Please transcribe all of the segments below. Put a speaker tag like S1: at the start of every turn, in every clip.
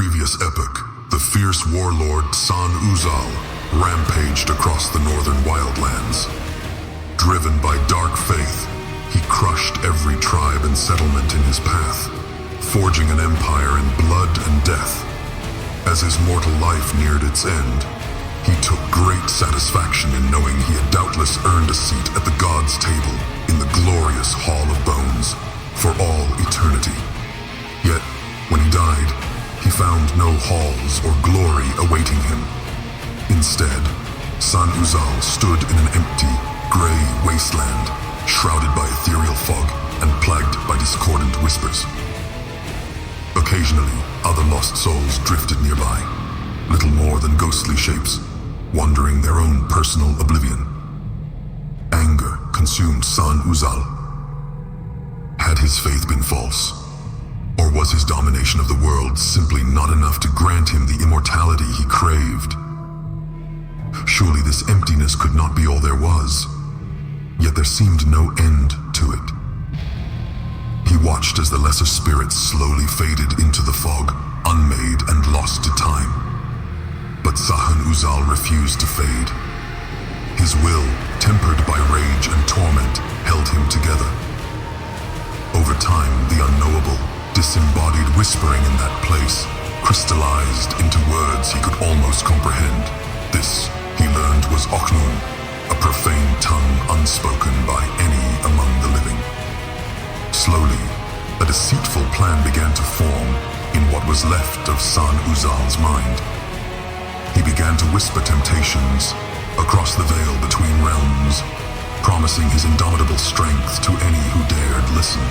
S1: previous epoch, the fierce warlord Sahn-Uzal rampaged across the northern wildlands. Driven by dark faith, he crushed every tribe and settlement in his path, forging an empire in blood and death. As his mortal life neared its end, he took great satisfaction in knowing he had doubtless earned a seat at the gods' table in the glorious Hall of Bones for all eternity. Yet, when he died, he found no halls or glory awaiting him. Instead, Sahn-Uzal stood in an empty, gray wasteland, shrouded by ethereal fog and plagued by discordant whispers. Occasionally, other lost souls drifted nearby, little more than ghostly shapes, wandering their own personal oblivion. Anger consumed Sahn-Uzal. Had his faith been false? Or was his domination of the world simply not enough to grant him the immortality he craved? Surely this emptiness could not be all there was, yet there seemed no end to it. He watched as the lesser spirits slowly faded into the fog, unmade and lost to time. But Sahn-Uzal refused to fade. His will, tempered by rage and torment, held him together. Over time, the unknowable, disembodied whispering in that place crystallized into words he could almost comprehend. This, he learned, was Ochnun, a profane tongue unspoken by any among the living. Slowly, a deceitful plan began to form in what was left of Sahn-Uzal's mind. He began to whisper temptations across the veil between realms, promising his indomitable strength to any who dared listen.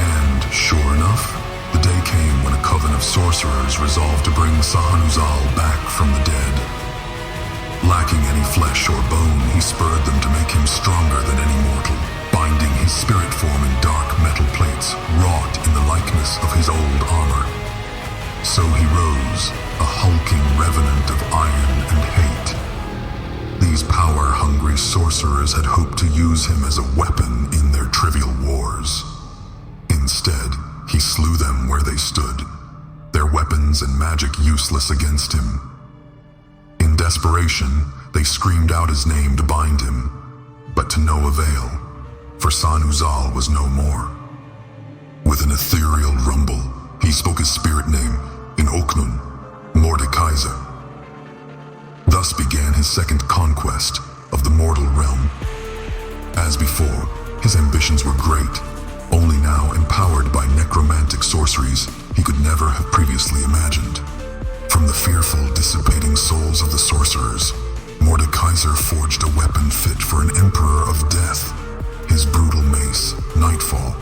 S1: And sure enough, the day came when a coven of sorcerers resolved to bring Sahn-Uzal back from the dead. Lacking any flesh or bone, he spurred them to make him stronger than any mortal, binding his spirit form in dark metal plates wrought in the likeness of his old armor. So he rose, a hulking revenant of iron and hate. These power-hungry sorcerers had hoped to use him as a weapon in their trivial wars. Instead, he slew them where they stood, their weapons and magic useless against him. In desperation, they screamed out his name to bind him, but to no avail, for Sahn-Uzal was no more. With an ethereal rumble, he spoke his spirit name in Ochnun, Mordekaiser. Thus began his second conquest of the mortal realm. As before, his ambitions were great, only now empowered by necromantic sorceries he could never have previously imagined. From the fearful, dissipating souls of the sorcerers, Mordekaiser forged a weapon fit for an emperor of death, his brutal mace, Nightfall,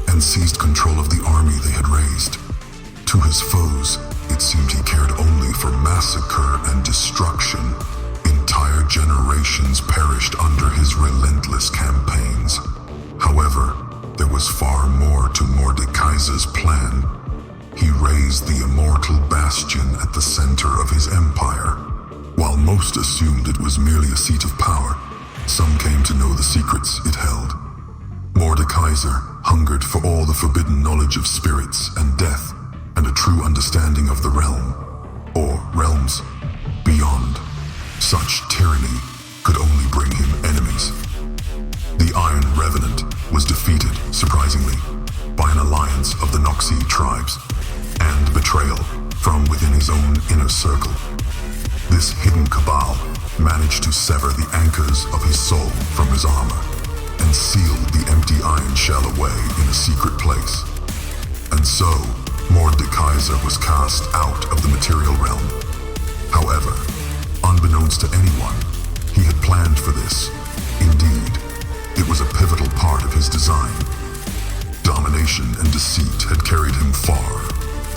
S1: and seized control of the army they had raised. To his foes, it seemed he cared only for massacre and destruction. Entire generations perished under his relentless campaigns. However, there was far more to Mordekaiser's plan. He raised the immortal bastion at the center of his empire. While most assumed it was merely a seat of power, some came to know the secrets it held. Mordekaiser hungered for all the forbidden knowledge of spirits and death, and a true understanding of the realm, or realms, beyond. Such tyranny could only bring him enemies. The Iron Revenant was defeated, surprisingly, by an alliance of the Noxie tribes, and betrayal from within his own inner circle. This hidden cabal managed to sever the anchors of his soul from his armor, and sealed the empty iron shell away in a secret place. And so, Mordekaiser was cast out of the material realm. However, unbeknownst to anyone, he had planned for this. Indeed, it was a pivotal part of his design. Domination and deceit had carried him far,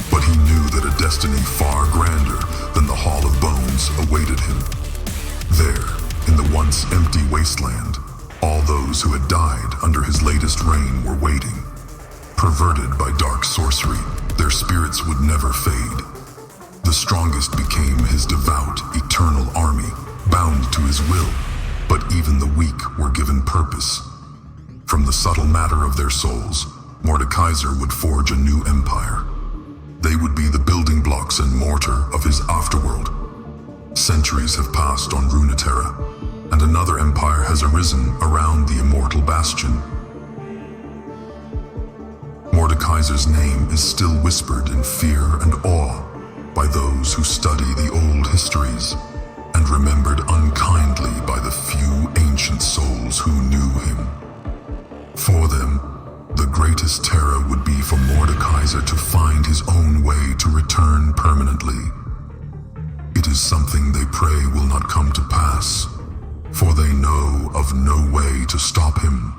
S1: but he knew that a destiny far grander than the Hall of Bones awaited him. There, in the once empty wasteland, all those who had died under his latest reign were waiting. Perverted by dark sorcery, their spirits would never fade. The strongest became his devout, eternal army, bound to his will, but even the weak were given purpose. From the subtle matter of their souls, Mordekaiser would forge a new empire. They would be the building blocks and mortar of his Afterworld. Centuries have passed on Runeterra, and another empire has arisen around the immortal bastion. Mordekaiser's name is still whispered in fear and awe by those who study the old histories, and remembered unkindly by the few ancient souls who knew him. For them, the greatest terror would be for Mordekaiser to find his own way to return permanently. It is something they pray will not come to pass, for they know of no way to stop him.